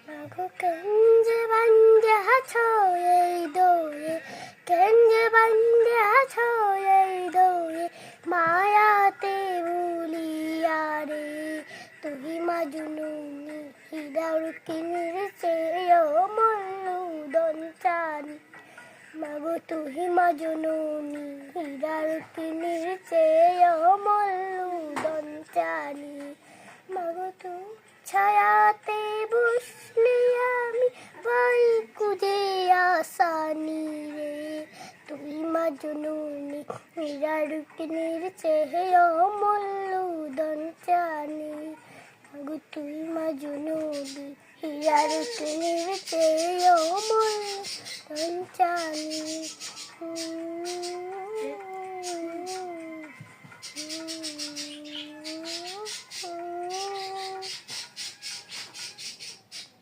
মাগো কেঞ্জে বাঞ্জে আছো এই দোয়ে, কেঞ্জে বাঞ্জে আছো এই দোয়ে, মায়াতে ভুলিয়া রে। তুই মাজনুনি হীরার কিনির চেয়ে মল্লুদন চানি। মাগো তুই মাজনুনি হীরার কিনির চেয়ে মল্লুদন চানি। মাগো তুই ছায়াতে বসলে আমি পাই খুঁজে আসানি রে। তুই মাজনুনি হীরার কিনির চেয়ে মল্লুদন চানি। মাগো তুই মাজনুনি হীরার কিনির চেয়ে মল্লুদন চানি।